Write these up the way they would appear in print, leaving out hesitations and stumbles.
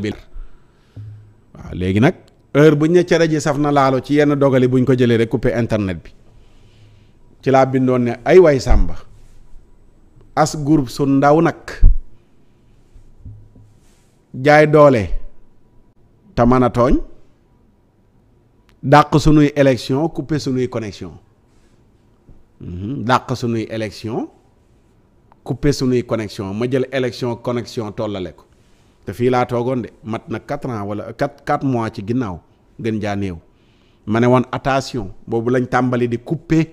bi waaw léegi nag heure buñ ne cere ji saf na laalo ci yenn dogali buñ ko jëlee rek coupé internet bi ci laa bindoon ne ay waay sàmba as groupe su ndaw nag jaay doole te mën a tooñ dàq sunuy élection coupé sunuy connexion dàq sunuy élection coupé sunuy connexion ma jël élection connexion tollale ko te fii laa toogoon de mat na 4 ans wala 4 mois ci ginnaaw gën jaa néew ma ne woon attention boobu lañ tàmbali di couper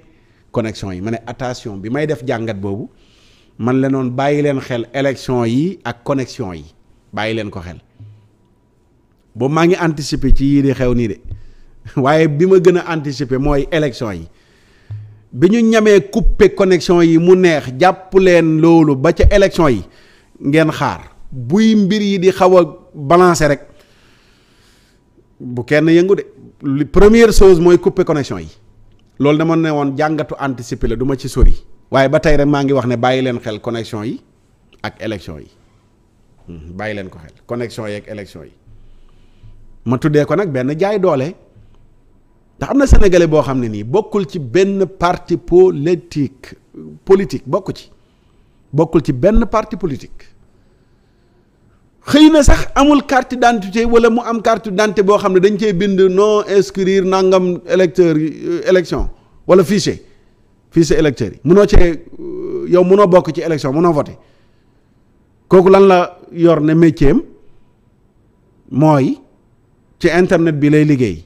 connexion yi ma ne attention bi may def jàngat boobu man la noon bàyyi leen xel élection yi ak connexion yi bàyyi leen ko xel boobu maa ngi anticiper ci yii di xew nii de waaye bi ma gën a anticiper mooy élection yi bi ñu ñamee couper connexion yi mu neex jàpp leen loolu ba ca élection yi ngeen xaar buy mbir yi di xaw a balancer rek bu kenn yëngu de li première chose mooy couper connexion yi loolu dama ne woon jàngatu anticiper la du ma ci sori waaye ba tey rek maa ngi wax ne bàyyi leen xel connexion yi ak élection yi bàyyi leen ko xel connexion yi ak élection yi ma tuddee ko nag benn jaay doole ndax am na sénégalais boo xam ne nii bokkul ci benn parti politique bokkul ci benn parti politique xëy na sax amul carte d'identité wala mu am carte d'identité boo xam ne dañ cee bind non inscrire nangam électeur élection wala fichier électeur yi munoo cee yow munoo bokk ci élection munoo voter kooku lan la yor ne métier am mooy ci internet bi lay liggéey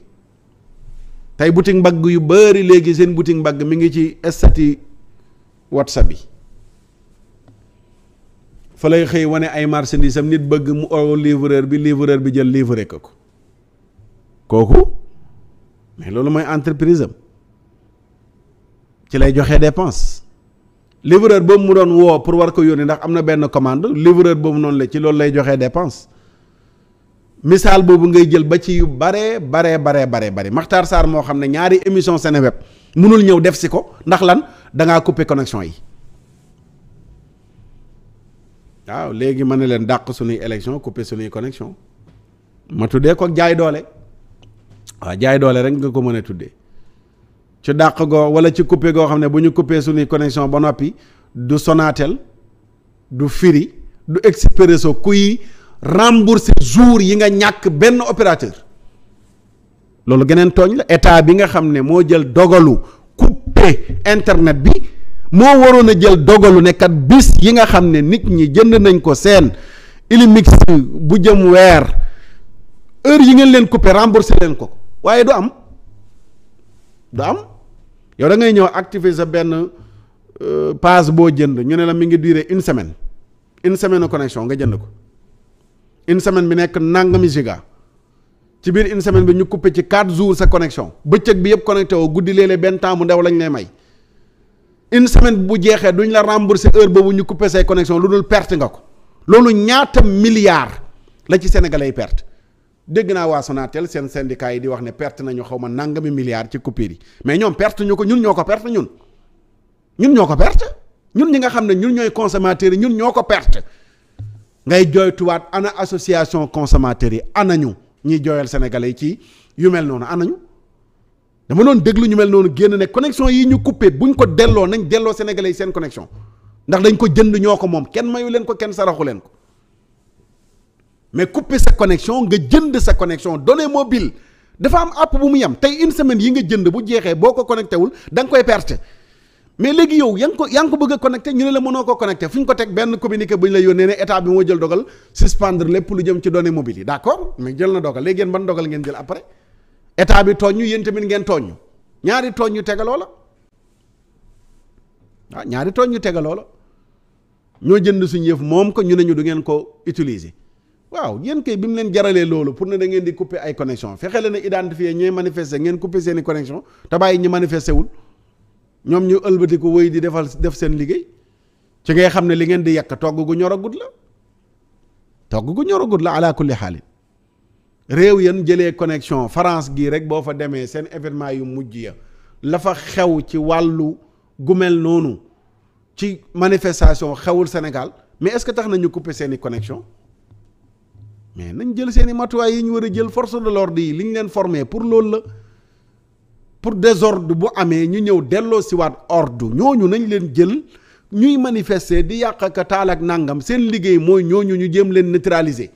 tey boutique mbagg yu bari léegi seen boutique mbagg mi ngi ci statut WhatsApp bi fa lay xëy wane ay marchandises am nit bëgg mu oo livreur bi jël livré ko kooku mais loolu mooy entreprise am ci lay joxe dépense livreur boobu mu doon woo pour war ko yónnee ndax am na benn commande livreur boobu noonu la ci loolu lay joxe dépense misaal boobu ngay jël ba ci yu bare Makhtar Sarr moo xam ne ñaari émission Seneweb mënul ñëw def si ko ndax lan da ngaa couper connexion yi waaw léegi ma ne leen dàq suñuy élection couper suñuy connexion ma tuddee ko jaay doole waaw jaay doole rek nga ko mën a tuddee ci dàq goo wala ci couper goo xam ne bu ñu couper suñuy connexion ba noppi du Sonatel du Free du Expresso kuy rembourser jour yi nga ñàkk benn opérateur loolu geneen tooñ la état bi nga xam ne moo jël dogalu couper internet bi moo waroon a jël dogalu ne kat bis yi nga xam ne nit ñi jënd nañ ko seen Illimix bu jëm weer heure yi ngeen leen couper rembourser leen ko waaye du am yow da ngay ñëw activer sa benn pass boo jënd ñu ne la mi ngi durer une semaine de connexion nga jënd ko une semaine bi nekk nangami giga ci biir une semaine bi ñu couper ci 4 jours sa connexion bëccëg bi yëpp connecté woo guddi léeg-léeg benn temps bu ndaw lañ lay may une semaine bu jeexee duñ la rembourser heure boobu ñu couper say connexion lu dul perte nga ko loolu ñaata milliards la ci sénégalais yi perte dégg naa waa Sonatel seen syndicat yi di wax ne perte nañu xaw ma nangami milliards ci coupure yi mais ñoom perte ñu ko ñun ñoo ko perte ñun ñoo ko perte ñun ñi nga xam ne ñun ñooy consommateurs yi ñun ñoo ko perte ngay jooytuwaat ana association consommateurs yi anañu ñiy jooyal sénégalais yi ci yu mel noonu anañu dama doon déglu ñu mel noonu génn ne connexion yi ñu coupé buñ ko delloo nañ delloo sénégalais yi seen connexion ndax dañ ko jënd ñoo ko moom kenn mayu leen ko kenn saraxu leen ko mais couper sa connexion nga jënd sa connexion données mobile dafa am app bu mu yem tey une semaine yi nga jënd bu jeexee boo ko connecté wul da nga koy perte mais léegi yow yaa ngi ko bëgg a connecté ñu ne la mënoo ko connecté fu ñu ko teg benn communiqué bu ñu la yónnee ne état bi moo jël dogal suspendre lépp lu jëm ci données mobiles yi d'accord mais jël na dogal léegi yéen ban dogal ngeen jël après état bi tooñ ñu yéen tamit ngeen tooñ ñu ñaari tooñ ñu tegaloo la waaw ñaari tooñ ñu tegaloo la ñoo jënd suñu yëf moom ko ñu ne ñu du ngeen ko utiliser waaw yéen kay bi mu leen jaralee loolu pour ne da ngeen di couper ay connexion fexe leen a identifier ñooy manifester ngeen couper seeni connexion te bàyyi ñi manifester wul ñoom ñu ëlbati ko wéy di def seen liggéey ci ngay xam ne li ngeen di yàq togg gu ñoragut la ala kulli xaalin réew yan jëlee connexion France gii rek boo fa demee seen événement yu mujj ya la fa xew ci wàllu gu mel noonu ci manifestation xewul Sénégal mais est-ce que tax na ñu couper seeni connexion mais nañ jël seeni matuwaay yi ñu war a jël. force de l'ordre yi li ñu leen formé pour loolu la, pour désordre bu amee ñu ñëw delloo si waat ordre. ñooñu nañ leen jël ñuy manifester di yàq ak taal ak nangam, seen liggéey mooy ñooñu ñu jéem leen neutraliser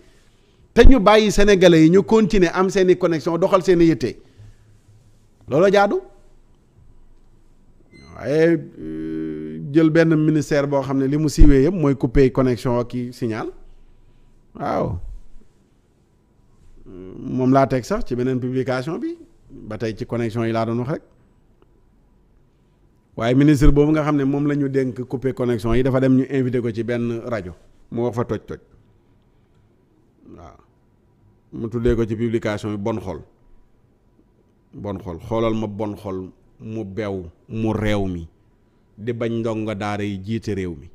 te ñu bàyyi sénégalais yi ñu continuer am seeni connexion doxal seeni yitte. loolu jaadu. waaye jël benn ministère boo xam ne li mu siiwee yëpp mooy couper connexion ak i signal. waaw moom laa teg sax ci beneen publication bi ba tey ci connexion yi laa doon wax rek. waaye ministre boobu nga xam ne moom la ñu dénk couper connexion yi dafa dem ñu invité ko ci benn rajo mu wax fa toj waaw mu tuddee ko ci publication bi bon xol xoolal ma bon xol mu bew mu réew mi di bañ ndongo daara yi jiite réew mi.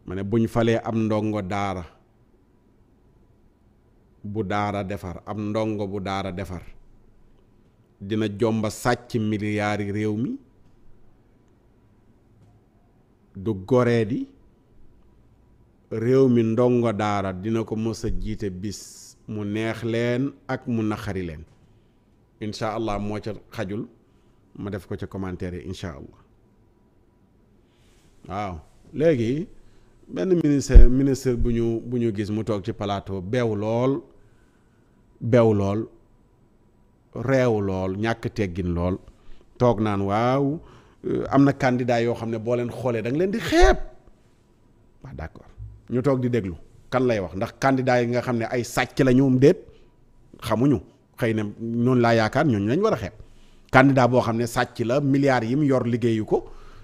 ma ne buñ falee am ndongo daara bu daara defar am ndongo bu daara defar dina jomba sàcc milliards yi réew mi, du goree di réew mi ndongo daara dina ko mës a jiite bis mu neex leen ak mu naqari leen. incha allah moo ca xajul ma def ko ca commentaire yi incha allah. waaw léegi benn ministre bu ñu gis mu toog ci plateau beew lool réew lool ñàkk teggin lool toog naan waaw am na candidat yoo xam ne boo leen xoolee da nga leen di xeeb. waaw d'accord ñu toog di déglu kan lay wax, ndax candidat yi nga xam ne ay sàcc la ñoom déet xamuñu, xëy na noonu laa yaakaar ñooñu lañ war a xeeb. candidat boo xam ne sàcc la milliards yi mu yor liggéeyu ko,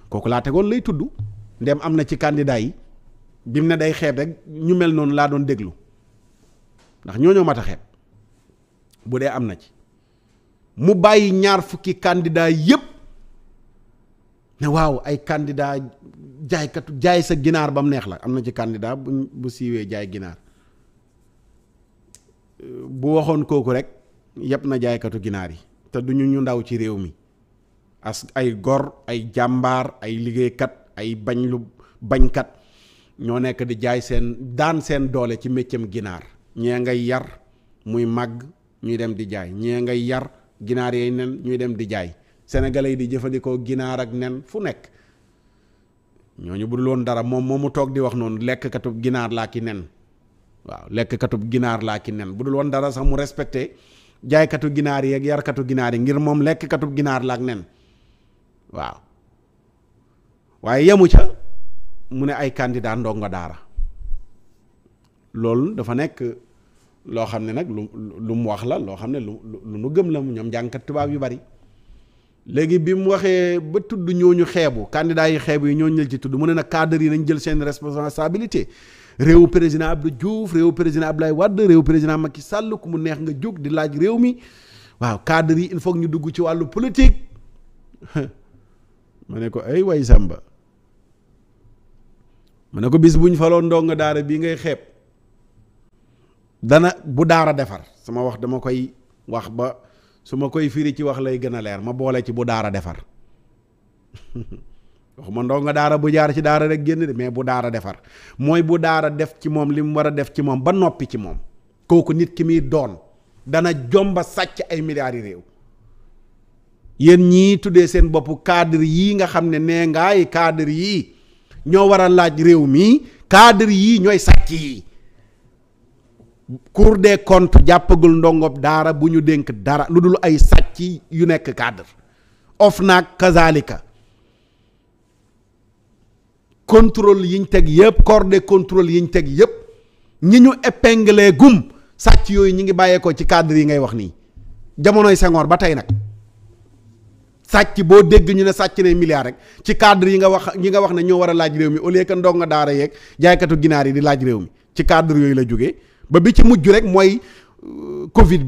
kooku laa tegoon lay tudd. ndem am na ci candidat yi bi mu ne day xeeb rek ñu mel noonu laa doon déglu, ndax ñooñoo mat a xeeb bu dee am na ci. mu bàyyi 20 candidat yépp ne waaw ay candidat jaay sa ginaar ba mu neex la. am na ci candidat bu siiwee jaay ginaar, bu waxoon kooku rek yépp na jaaykatu ginaar yi te du ñu ndaw ci réew mi. ay gor, ay jàmbaar, ay liggéeykat, ay bañkat ñoo nekk di jaay daan seen doole ci méccam ginaar. ñee ngay yar muy màgg ñuy dem di jaay, ñee ngay yar ginaar yooyu nen ñuy dem di jaay. sénégalais yi di jëfandikoo ginaar ak nen fu nekk. ñooñu bu dul woon dara moom mu toog di wax noonu lekkkatub ginaar laa ki nen. waaw lekkkatub ginaar laa ki nen bu dul woon dara sax mu respecté jaaykatu ginaar yi ak yarkatu ginaar yi ngir moom lekkkatub ginaar la ak nen. waaw waaye yemu ca mu ne ay candidat ndongo daara. loolu dafa nekk loo xam ne nag lu mu wax la loo xam ne lu nu gëm la ñoom jàngkat tubaab yu bari. léegi bi mu waxee ba tudd ñooñu xeebu candidat yi xeebu yi ñooñu la ci tudd mu ne nag cadre yi nañ jël seen responsabilité. réewu président Abdou Diouf, réewu président Abdoulaye Wade, réewu président Macky Sall ku mu neex nga jóg di laaj réew mi. waaw cadre yi il faut ñu dugg ci wàllu politique. ma ne ko ay way sàmba ma ne ko bis buñ faloo ndongo daara bii ngay xeeb dana bu daara defar. sama wax dama koy wax ba su ma koy firi ci wax lay gën a leer ma boole ci bu daara defar. waxuma ndongo daara bu jaar ci daara rek génn de, mais bu daara defar mooy bu daara def ci moom li mu war a def ci moom ba noppi ci moom. kooku nit ki muy doon dana jomba sàcc ay milliards yi réew. yéen ñii tuddee seen bopp cadre yii nga xam ne nee ngaay cadre yii ñoo war a laaj réew mi, cadre yii ñooy sàcc yi. Cour des comptes jàppagul ndongob daara bu ñu dénk dara lu dul ay sàcc yu nekk cadre. OFNAC kazalika. contrôle yiñ teg yëpp, corps des contrôles yiñ teg yëpp ñi ñu épinglé gum sàcc yooyu ñi ngi bàyyeekoo ci cadre yi ngay wax nii. jamonoy Senghor ba tey nag sàcc boo dégg ñu ne sàcc ne milliards rek ci cadre yi nga wax ne ñoo war a laaj réew mi au lieu que ndongo daara yeeg jaaykatu ginaar yi di laaj réew mi ci cadre yooyu la jógee. ba bi ci mujj rek mooy Covid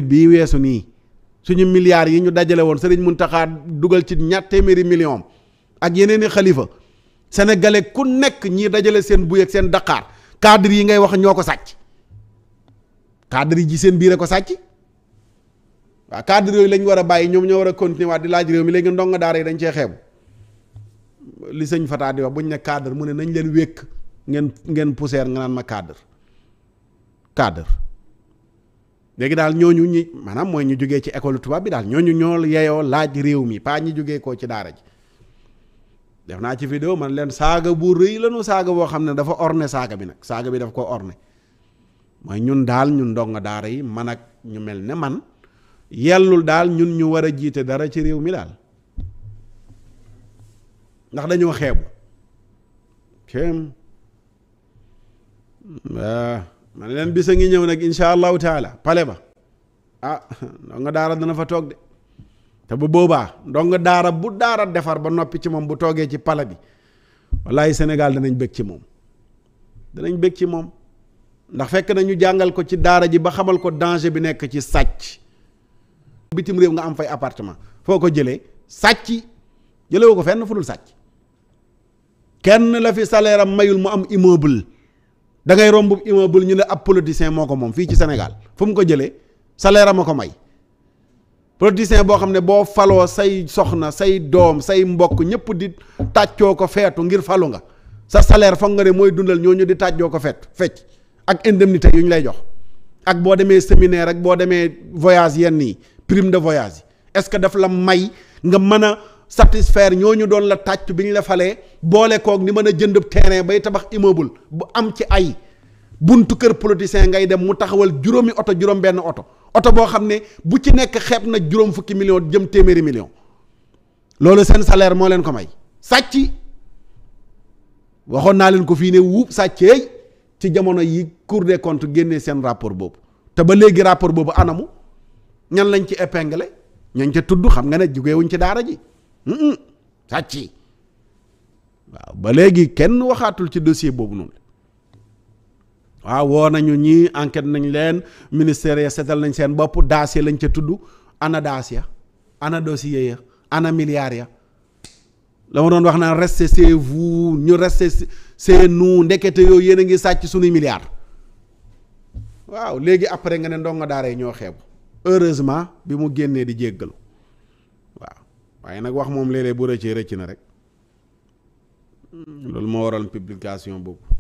bi weesu nii suñu milliards yi ñu dajale woon Serigne Mountakha dugal ci 200 millions ak yeneen i xalifa sénégalais ku nekk ñii dajale seen buy ak seen daqaar cadre yi ngay wax ñoo ko sàcc. cadre yi ji seen biir a ko sàcc. waaw cadre yooyu lañ war a bàyyi ñoom ñoo war a continuer waat di laaj réew mi léegi ndongo daara yi dañ cee xeebu li sëñ Fata di wax buñ ne cadre mu ne nañ leen wékk ngeen poussière nga naan ma cadre léegi daal ñooñu ñi maanaam mooy ñu jógee ci école tubaab bi daal ñooñu ñoo yeyoo laaj réew mi pas ñi jógee koo ci daara ji. def naa ci vidéo man leen saaga bu rëy lanu saaga boo xam ne dafa orne saaga bi nag saaga bi daf ko orne mooy ñun daal ñun ndongo daara yi man ak ñu mel ne man yellul daal ñun ñu war a jiite dara ci réew mi daal ndax dañoo xeebu man leen bisa ngi ñëw nag insha allahu taala pale ba ndongo daara dana fa toog de te bu boobaa ndongo daara bu daara defar ba noppi ci moom bu toogee ci pale bi wallahi Sénégal danañ bëgg ci moom ndax fekk na ñu jàngal ko ci daara ji ba xamal ko danger bi nekk ci sàcc bitim réew nga am fay appartement foo ko jëlee sàcc jëlewu ko fenn fu dul sàcc kenn la fi salaire am mayul mu am immeuble da ngay romb immeuble ñu ne ab politicien moo ko moom fii ci Sénégal fu mu ko jëlee salaire am a ko may politicien boo xam ne boo faloo say soxna say doom say mbokk ñëpp di tàccoo ko feetu ngir falu nga sa salaire foog nga ne mooy dundal ñooñu di tàccoo ko fecc ak indemnité yu ñu lay jox ak boo demee séminaire ak boo demee voyage yenn yi prime de voyage yi est-ce que daf la may nga mën a satisfaire ñooñu doon la tàcc bi ñu la falee boole koog ni mën a jënd terrain bay tabax immeuble bu am ci ay buntu kër politicien ngay dem mu taxawal juróomi oto juróom benn oto boo xam ne bu ci nekk xeeb na juróom fukki million jëm téeméeri million loolu seen salaire moo leen ko may sàcc waxoon naa leen ko fii ne wuub sàcceey ci jamono yi Cour des comptes génnee seen rapport boobu te ba léegi rapport boobu anamu ñan lañ ci épinglé ñañ ca tudd xam nga ne jugewuñ ci daara ji sàcc waaw ba léegi kenn waxaatul ci dossier boobu noonu waaw woo nañu ñii enquête nañ leen ministère ya seetal nañ seen bopp dossier lañ ca tudd ana dossier ana dossier ya ana milliards ya la ma doon wax naan restez chez vous ñu restez chez nous ndekete yooyu yéen a ngi sàcc suñuy milliards waaw léegi après nga ne ndongo daara yi ñoo xeebu heureusement bi mu génnee di jéggalu waaw waaye nag wax moom léeg-léeg bu rëccee rëcc na rek loolu moo waral publication boobu